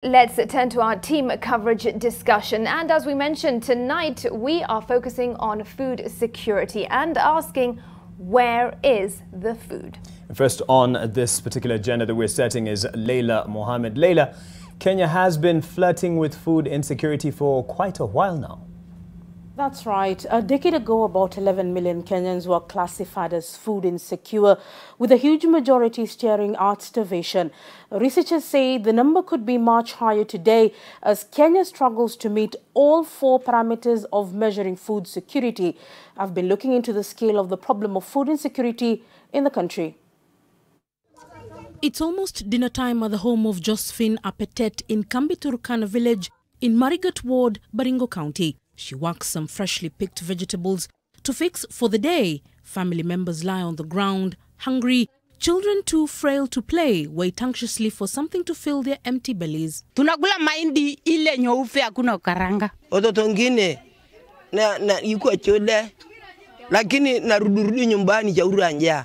Let's turn to our team coverage discussion. And as we mentioned tonight, we are focusing on food security and asking, where is the food? First on this particular agenda that we're setting is Leila Mohammed. Leila, Kenya has been flirting with food insecurity for quite a while now. That's right. A decade ago, about 11 million Kenyans were classified as food insecure, with a huge majority staring at starvation. Researchers say the number could be much higher today as Kenya struggles to meet all 4 parameters of measuring food security. I've been looking into the scale of the problem of food insecurity in the country. It's almost dinner time at the home of Josephine Apetet in Kambi-Turkana village in Marigat Ward, Baringo County. She works some freshly picked vegetables to fix for the day. Family members lie on the ground, hungry. Children too frail to play wait anxiously for something to fill their empty bellies. Tunakula mahindi ile nyeupe hakuna karanga. Watoto wengine na yuko chode lakini narudi nyumbani chaura njaa.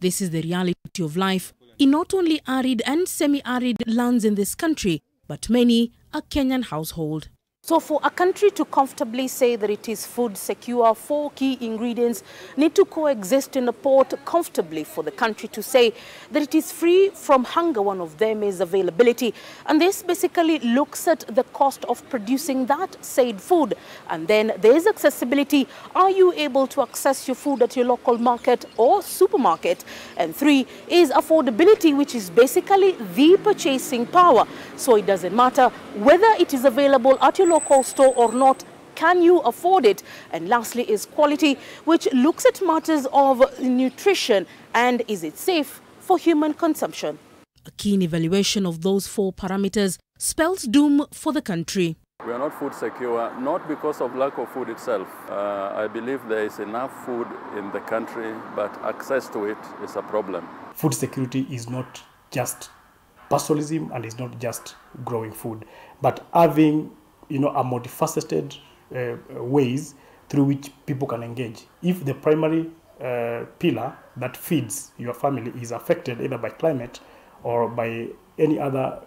This is the reality of life in not only arid and semi-arid lands in this country, but many a Kenyan household. So for a country to comfortably say that it is food secure, 4 key ingredients need to coexist in a pot comfortably for the country to say that it is free from hunger. One of them is availability. And this basically looks at the cost of producing that said food. And then there is accessibility. Are you able to access your food at your local market or supermarket? And 3 is affordability, which is basically the purchasing power. So it doesn't matter whether it is available at your local store or not, can you afford it? And lastly is quality, which looks at matters of nutrition and is it safe for human consumption. A keen evaluation of those 4 parameters spells doom for the country. We are not food secure, not because of lack of food itself. I believe there is enough food in the country, but access to it is a problem. Food security is not just pastoralism and is not just growing food, but having a multifaceted ways through which people can engage. If the primary pillar that feeds your family is affected either by climate or by any other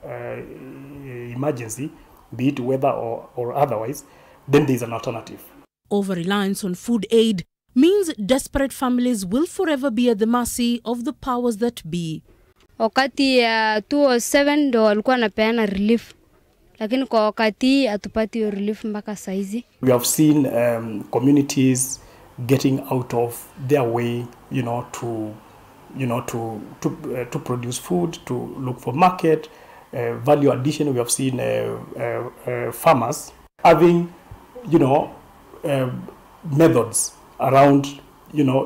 emergency, be it weather or otherwise, then there is an alternative. Over-reliance on food aid means desperate families will forever be at the mercy of the powers that be. Wakati 2007 ndo walikuwa napeana relief. Lakini kwa wakati atupati relief mpaka saizi. We have seen communities getting out of their way, to produce food, to look for market, value addition. We have seen farmers having, methods around,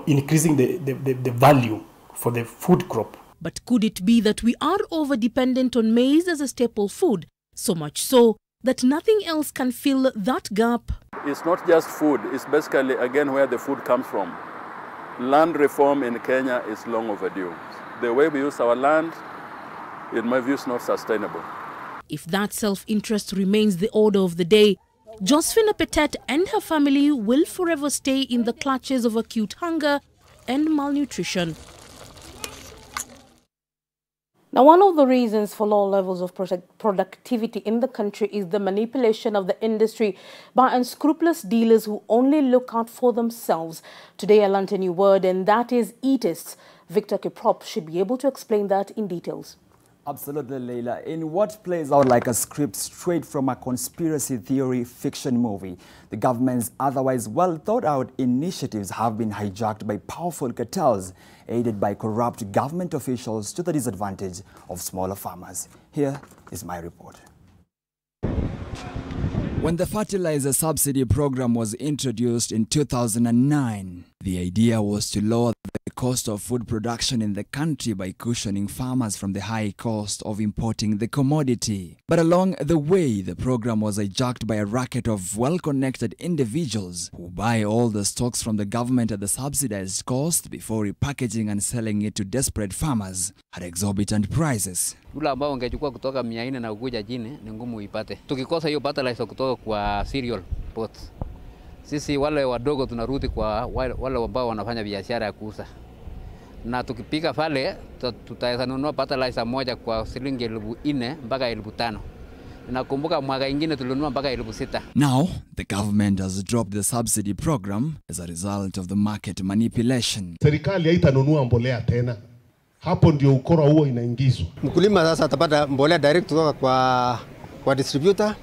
increasing the value for the food crop. But could it be that we are over-dependent on maize as a staple food? So much so that nothing else can fill that gap. It's not just food, it's basically, again, where the food comes from. Land reform in Kenya is long overdue. The way we use our land, in my view, is not sustainable. If that self-interest remains the order of the day, Josephine Apetet and her family will forever stay in the clutches of acute hunger and malnutrition. Now, one of the reasons for low levels of productivity in the country is the manipulation of the industry by unscrupulous dealers who only look out for themselves. Today, I learned a new word, and that is elitists. Victor Kiprop should be able to explain that in details. Absolutely, Leila. In what plays out like a script straight from a conspiracy theory fiction movie, the government's otherwise well-thought-out initiatives have been hijacked by powerful cartels, aided by corrupt government officials to the disadvantage of smaller farmers. Here is my report. When the fertilizer subsidy program was introduced in 2009, the idea was to lower the cost of food production in the country by cushioning farmers from the high cost of importing the commodity. But along the way, the program was hijacked by a racket of well-connected individuals who buy all the stocks from the government at the subsidized cost before repackaging and selling it to desperate farmers at exorbitant prices. Ule ambao ungechukua kutoka 400 na ukuja chini ni ngumu uipate. Tukikosa hiyo fertilizer kutoka kwa cereal pots, sisi wale wadogo tunarudi kwa wale ambao wanafanya biashara ya kuuza. na tukipika pale tutaweza nunua fertilizer moja kwa shilingi 4,000 mpaka 5,000. Nakumbuka mwaka ingine tulinunua mpaka 6,000. Now, the government has dropped the subsidy program as a result of the market manipulation. Serikali haitanunua mbolea tena. Hapo ndio ukora huo inaingizwa. Mkulima sasa atapata mbolea direct kutoka kwa distributor,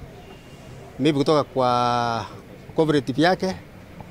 maybe kutoka kwa cooperative yake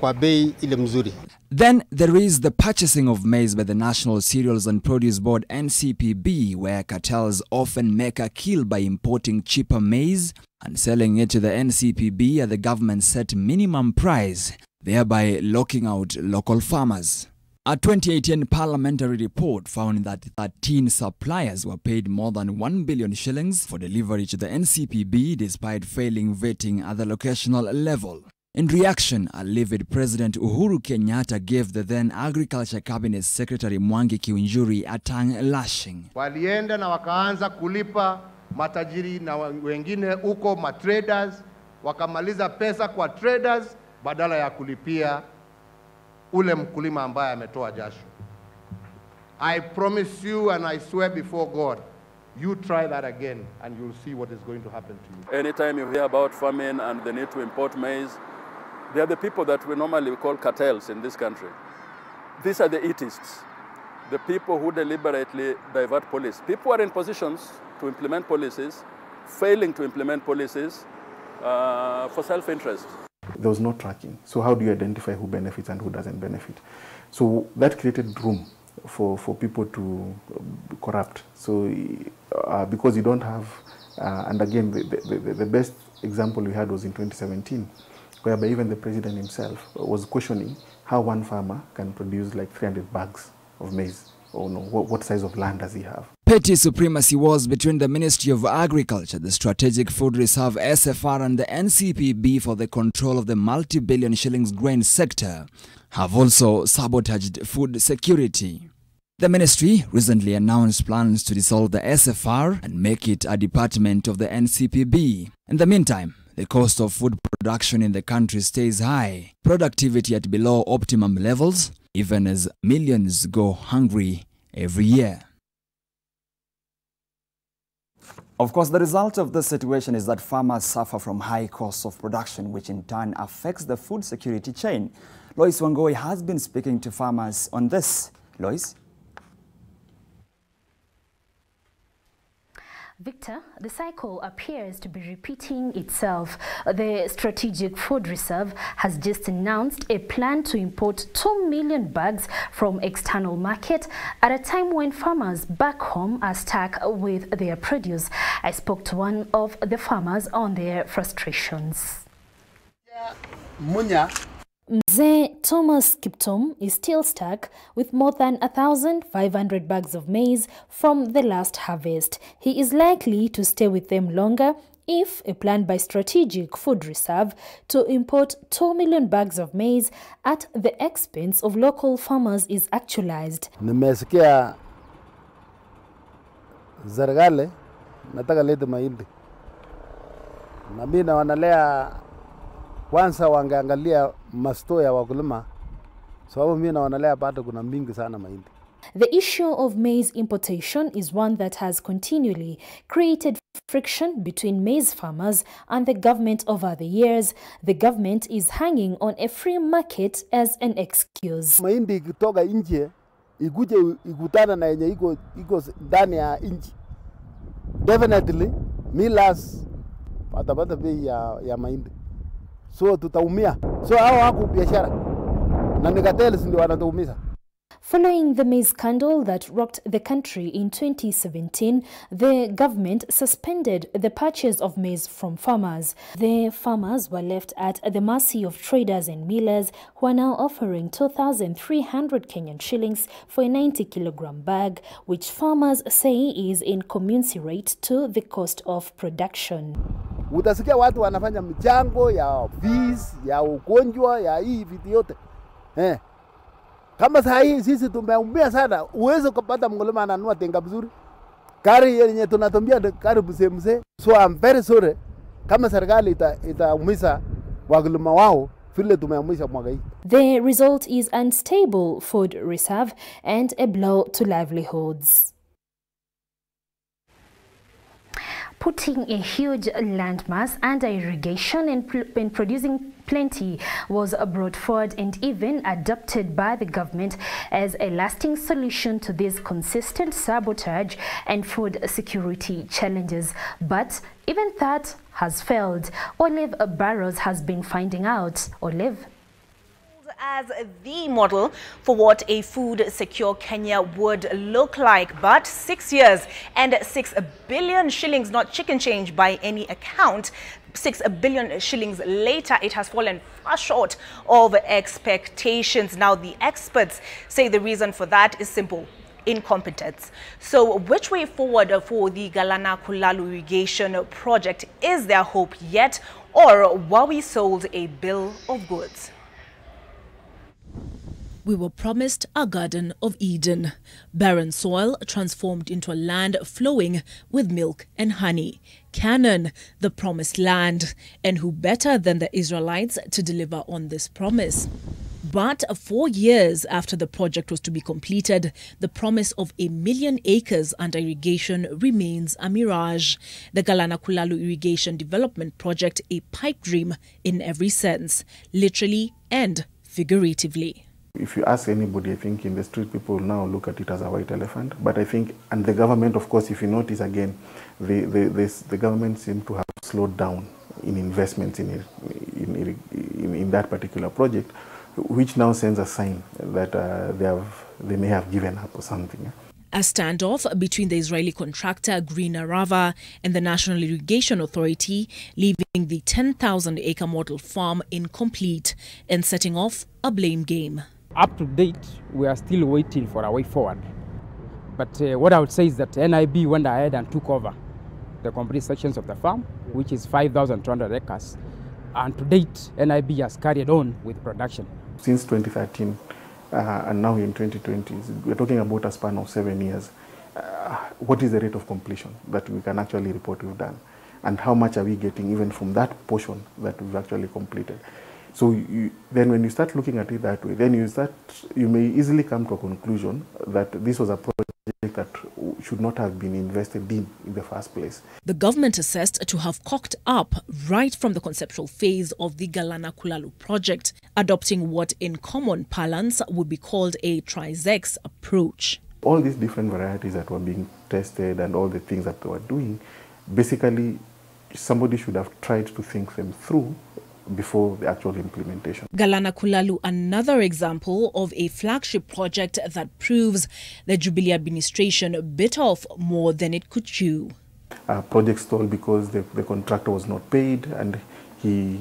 kwa bei ile mzuri. Then there is the purchasing of maize by the National Cereals and Produce Board NCPB, where cartels often make a kill by importing cheaper maize and selling it to the NCPB at the government set minimum price, thereby locking out local farmers. A 2018 parliamentary report found that 13 suppliers were paid more than 1 billion shillings for delivery to the NCPB despite failing vetting at the locational level. In reaction, a livid President Uhuru Kenyatta gave the then Agriculture Cabinet Secretary Mwangi Kiunjuri a tongue lashing. Walienda na wakaanza kulipa matajiri na wengine uko matraders, wakamaliza pesa kwa traders badala ya kulipia ule mkulima ambaye ametoa jasho. I promise you and I swear before God, you try that again and you'll see what is going to happen to you. Anytime you hear about famine and the need to import maize, they are the people that we normally call cartels in this country. These are the elitists, the people who deliberately divert policy. People are in positions to implement policies, failing to implement policies for self-interest. There was no tracking. So how do you identify who benefits and who doesn't benefit? So that created room for people to corrupt. So because you don't have, and again, the best example we had was in 2017, whereby even the president himself was questioning how one farmer can produce like 300 bags of maize. Or no, what size of land does he have? Petty supremacy wars between the Ministry of Agriculture, the Strategic Food Reserve SFR and the NCPB for the control of the multi-billion shillings grain sector have also sabotaged food security. The ministry recently announced plans to dissolve the SFR and make it a department of the NCPB. In the meantime, the cost of food production in the country stays high, productivity at below optimum levels, even as millions go hungry every year. Of course, the result of this situation is that farmers suffer from high costs of production, which in turn affects the food security chain. Lois Wangoi has been speaking to farmers on this. Lois? Victor, the cycle appears to be repeating itself. The Strategic Food Reserve has just announced a plan to import 2 million bags from external market at a time when farmers back home are stuck with their produce. I spoke to one of the farmers on their frustrations. Mzee Thomas Kiptum is still stuck with more than 1,500 bags of maize from the last harvest. He is likely to stay with them longer if a plan by Strategic Food Reserve to import 2 million bags of maize at the expense of local farmers is actualized. Nimesikia serikali nataka lete mahindi. Na mimi na wanalea kwanza wangeangalia masto ya wakulima sababu mimi naonelea bado kuna mingi sana mahindi. The issue of maize importation is one that has continually created friction between maize farmers and the government over the years. The government is hanging on a free market as an excuse. Mahindi ikitoka nje ikuje ikutana na yenye iko ndani ya nchi. Definitely millers watapata bei ya mahindi. So tutaumia. So hao wako biashara na nikateli ndio wanatuumiza. Following the maize scandal that rocked the country in 2017, the government suspended the purchase of maize from farmers. The farmers were left at the mercy of traders and millers who are now offering 2,300 Kenyan shillings for a 90-kilogram bag, which farmers say is incommensurate to the cost of production. Utasikia watu wanafanya michango ya fees, ya ugonjwa, ya hii vitu yote. Kama saa hii sisi tumeumia sana, uwezo kupata mkulima ananunua tenga vizuri. Kari yenye tunatumbia kari mzee. So I'm very sorry kama serikali itaumiza wakulima wao vile tumeamrisha mwaka hii. The result is unstable food reserve and a blow to livelihoods. Putting a huge landmass under irrigation and producing plenty was brought forward and even adopted by the government as a lasting solution to this consistent sabotage and food security challenges. But even that has failed. Olive Barrows has been finding out. Olive? As the model for what a food-secure Kenya would look like. But 6 years and 6 billion shillings, not chicken change by any account, 6 billion shillings later, it has fallen far short of expectations. Now, the experts say the reason for that is simple: incompetence. So which way forward for the Galana Kulalu irrigation project? Is there hope yet, or were we sold a bill of goods? We were promised a Garden of Eden, barren soil transformed into a land flowing with milk and honey. Canaan, the promised land, and who better than the Israelites to deliver on this promise? But 4 years after the project was to be completed, the promise of 1 million acres under irrigation remains a mirage. The Galana Kulalu Irrigation Development Project, a pipe dream in every sense, literally and figuratively. If you ask anybody, I think in the street, people now look at it as a white elephant. But I think, and the government, of course, if you notice again, the government seems to have slowed down in investments in that particular project, which now sends a sign that they may have given up or something. A standoff between the Israeli contractor Green Arava and the National Irrigation Authority, leaving the 10,000-acre model farm incomplete and setting off a blame game. Up to date, we are still waiting for a way forward. But what I would say is that NIB went ahead and took over the complete sections of the farm, which is 5,200 acres. And to date, NIB has carried on with production. Since 2013, and now in 2020, we're talking about a span of 7 years. What is the rate of completion that we can actually report we've done? And how much are we getting even from that portion that we've actually completed? So then when you start looking at it that way, then you may easily come to a conclusion that this was a project that should not have been invested in the first place. The government assessed to have cocked up right from the conceptual phase of the Galana Kulalu project, adopting what in common parlance would be called a trisex approach. All these different varieties that were being tested and all the things that they were doing, basically somebody should have tried to think them through before the actual implementation. Galana Kulalu, another example of a flagship project that proves the Jubilee administration bit off more than it could chew. Project stalled because the contractor was not paid, and he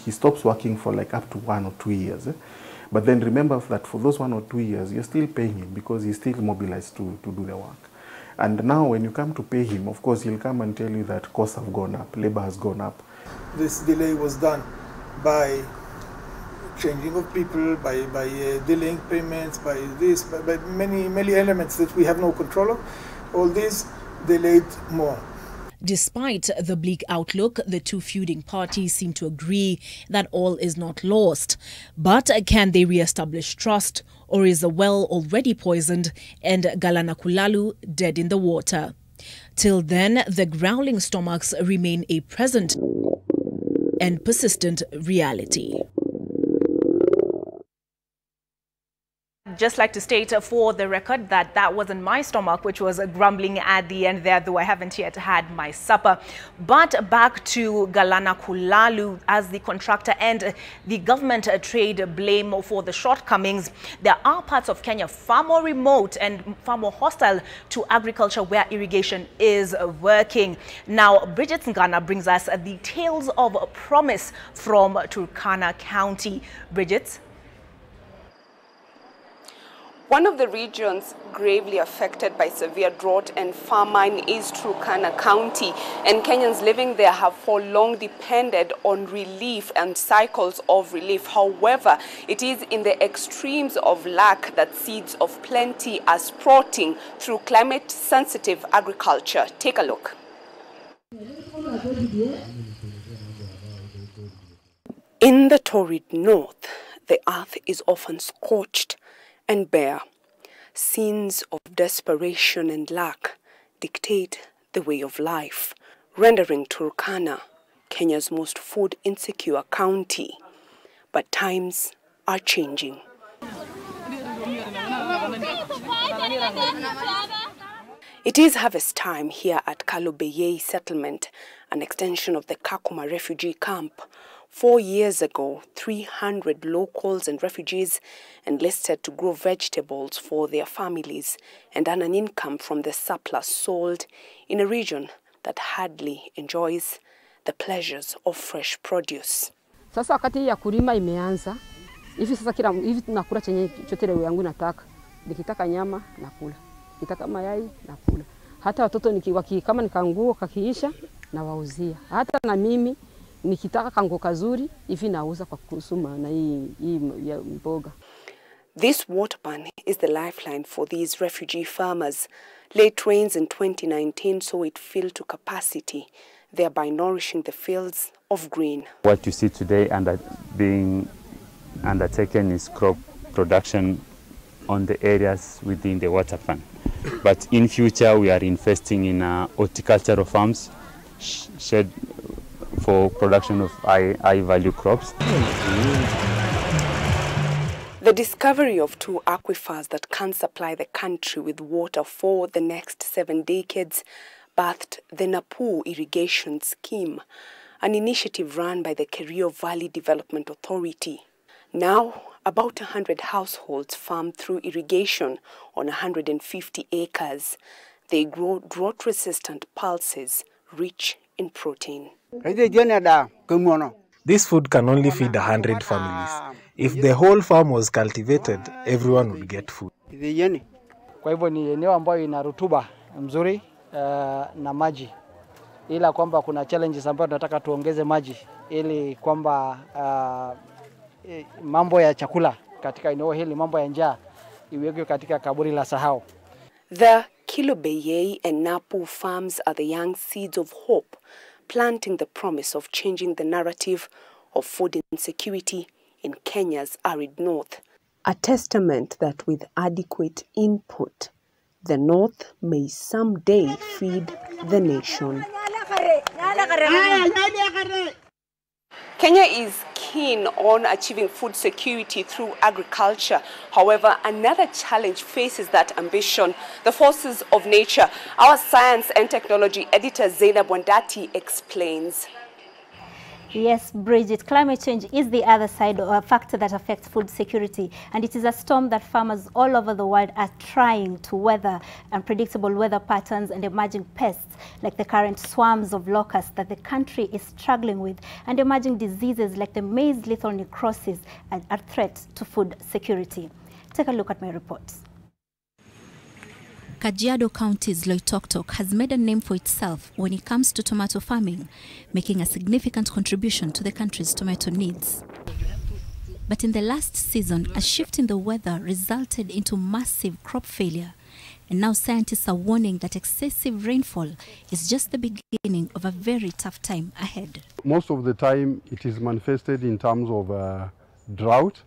stops working for like up to 1 or 2 years. But then remember that for those 1 or 2 years, you're still paying him because he's still mobilized to do the work. And now when you come to pay him, of course, he'll come and tell you that costs have gone up, labor has gone up. This delay was done by changing of people, by delaying payments, by many elements that we have no control of. All these delayed more. Despite the bleak outlook, the two feuding parties seem to agree that all is not lost. But can they re-establish trust, or is the well already poisoned and Galana Kulalu dead in the water? Till then, the growling stomachs remain a present and persistent reality. Just like to state for the record that that wasn't my stomach which was grumbling at the end there, though I haven't yet had my supper. But back to Galana Kulalu, as the contractor and the government trade blame for the shortcomings. There are parts of Kenya far more remote and far more hostile to agriculture where irrigation is working. Now, Bridget Ngana brings us the tales of promise from Turkana County. Bridget? One of the regions gravely affected by severe drought and famine is Turkana County, and Kenyans living there have for long depended on relief and cycles of relief. However, it is in the extremes of lack that seeds of plenty are sprouting through climate-sensitive agriculture. Take a look. In the torrid north, the earth is often scorched and bare. Scenes of desperation and lack dictate the way of life, rendering Turkana Kenya's most food insecure county. But times are changing. It is harvest time here at Kalobeyei settlement, an extension of the Kakuma refugee camp. 4 years ago, 300 locals and refugees enlisted to grow vegetables for their families and earn an income from the surplus sold in a region that hardly enjoys the pleasures of fresh produce. Sasa wakati ya kulima imeanza, hivi sasa hivi tunakula chenye chote leo yangu nataka. Nikitaka nyama nakula, nikitaka mayai nakula. Hata watoto kama nikanguo kakiisha na wauzia. Hata na mimi nikitaka kango kazuri hivi nauza kwa kusuma na hii mboga. This water pan is the lifeline for these refugee farmers. Late rains in 2019 saw it fill to capacity, thereby nourishing the fields of green. What you see today being undertaken is crop production on the areas within the water pan. But in future we are investing in horticultural farms shed for production of high value crops. The discovery of 2 aquifers that can supply the country with water for the next 7 decades birthed the Napu Irrigation Scheme, an initiative run by the Kerio Valley Development Authority. Now, about 100 households farm through irrigation on 150 acres. They grow drought-resistant pulses rich in protein. This food can only feed 100 families. If the whole farm was cultivated, everyone would get food. Kwa hivyo ni eneo ambayo ina rutuba mzuri na maji. Ila kwamba kuna challenges ambayo tunataka tuongeze maji ili kwamba mambo ya chakula katika eneo hili, mambo ya njaa iwekwe katika kaburi la sahau. The Kilobeyei and Napu farms are the young seeds of hope, planting the promise of changing the narrative of food insecurity in Kenya's arid north. A testament that with adequate input, the north may someday feed the nation. Kenya is keen on achieving food security through agriculture. However, another challenge faces that ambition: the forces of nature. Our science and technology editor Zainab Wandati explains. Yes, Bridget, climate change is the other side or a factor that affects food security, and it is a storm that farmers all over the world are trying to weather. Unpredictable weather patterns and emerging pests like the current swarms of locusts that the country is struggling with, and emerging diseases like the maize lethal necrosis are threats to food security. Take a look at my reports. Kajiado County's Loitoktok has made a name for itself when it comes to tomato farming, making a significant contribution to the country's tomato needs. But in the last season, a shift in the weather resulted into massive crop failure. And now scientists are warning that excessive rainfall is just the beginning of a very tough time ahead. Most of the time it is manifested in terms of drought,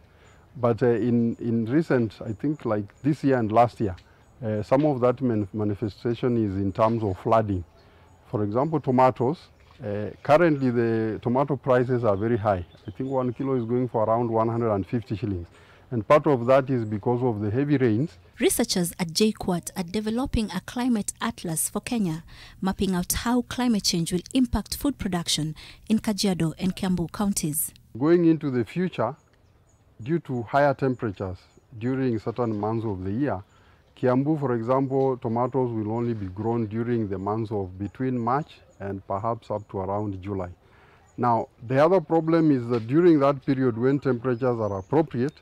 but in recent, I think like this year and last year, some of that manifestation is in terms of flooding. For example, tomatoes. Currently, the tomato prices are very high. I think 1 kilo is going for around 150 shillings. And part of that is because of the heavy rains. Researchers at JKUAT are developing a climate atlas for Kenya, mapping out how climate change will impact food production in Kajiado and Kiambu counties. Going into the future, due to higher temperatures during certain months of the year, Kiambu, for example, tomatoes will only be grown during the months of between March and perhaps up to around July. Now, the other problem is that during that period when temperatures are appropriate,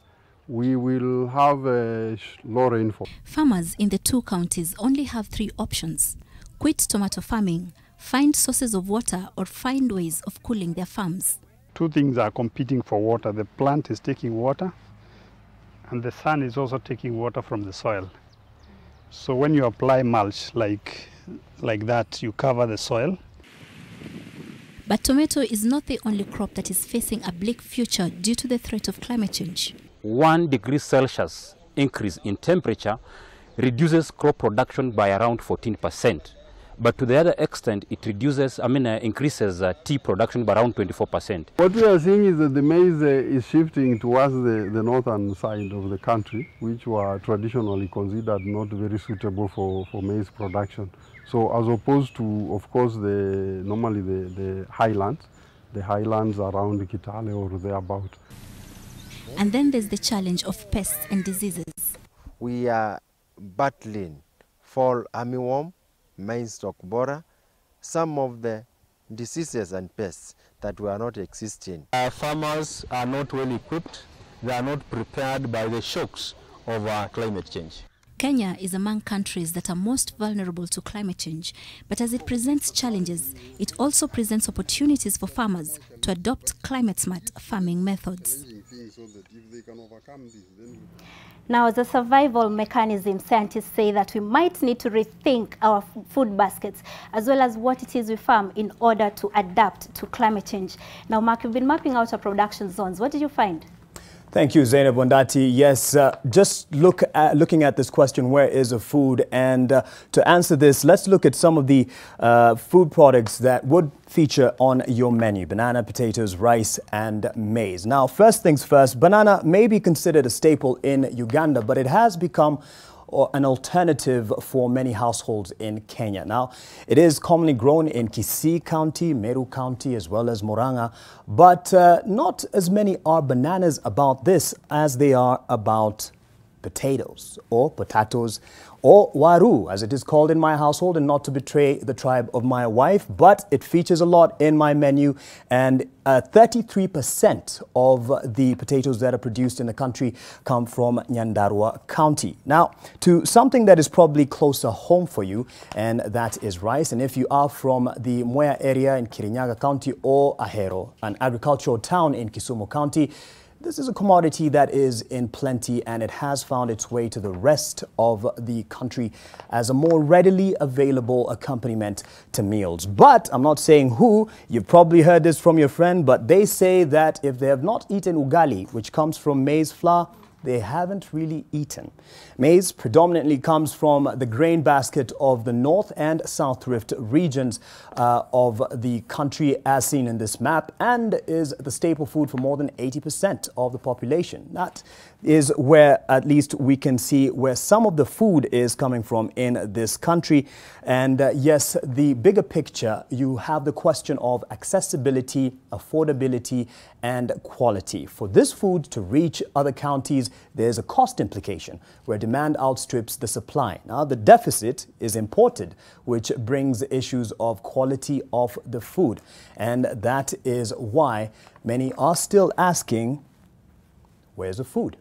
we will have a low rainfall. Farmers in the 2 counties only have 3 options: quit tomato farming, find sources of water, or find ways of cooling their farms. 2 things are competing for water. The plant is taking water, and the sun is also taking water from the soil. So when you apply mulch like that, you cover the soil. But tomato is not the only crop that is facing a bleak future due to the threat of climate change. 1 degree Celsius increase in temperature reduces crop production by around 14%. But to the other extent, it reduces, increases tea production by around 24%. What we are seeing is that the maize is shifting towards the northern side of the country, which were traditionally considered not very suitable for maize production. So as opposed to, of course, normally the highlands around Kitale or thereabout. And then there's the challenge of pests and diseases. We are battling fall armyworm, maize stalk borer, some of the diseases and pests that were not existing. Our farmers are not well equipped. They are not prepared by the shocks of climate change. Kenya is among countries that are most vulnerable to climate change, but as it presents challenges, it also presents opportunities for farmers to adopt climate-smart farming methods. Now, as a survival mechanism, scientists say that we might need to rethink our food baskets as well as what it is we farm in order to adapt to climate change. Now, Mark, you've been mapping out our production zones. What did you find? Thank you, Zainab Wandati. Yes, just looking at this question, where is the food? And to answer this, let's look at some of the food products that would feature on your menu: banana, potatoes, rice, and maize. Now, first things first, banana may be considered a staple in Uganda, but it has become an alternative for many households in Kenya. Now, it is commonly grown in Kisii County, Meru County, as well as Murang'a, but not as many are bananas about this as they are about potatoes or potatoes or waru, as it is called in my household, and not to betray the tribe of my wife, but it features a lot in my menu, and 33% of the potatoes that are produced in the country come from Nyandarua County. Now, to something that is probably closer home for you, and that is rice. And if you are from the Mwea area in Kirinyaga County or Ahero, an agricultural town in Kisumu County, this is a commodity that is in plenty, and it has found its way to the rest of the country as a more readily available accompaniment to meals. But I'm not saying who. You've probably heard this from your friend, but they say that if they have not eaten ugali, which comes from maize flour, they haven't really eaten. Maize predominantly comes from the grain basket of the North and South Rift regions of the country, as seen in this map, and is the staple food for more than 80% of the population. That is where at least we can see where some of the food is coming from in this country. And yes, the bigger picture, you have the question of accessibility, affordability, and quality. For this food to reach other counties, there's a cost implication where demand outstrips the supply. Now, the deficit is imported, which brings issues of quality of the food. And that is why many are still asking, where's the food?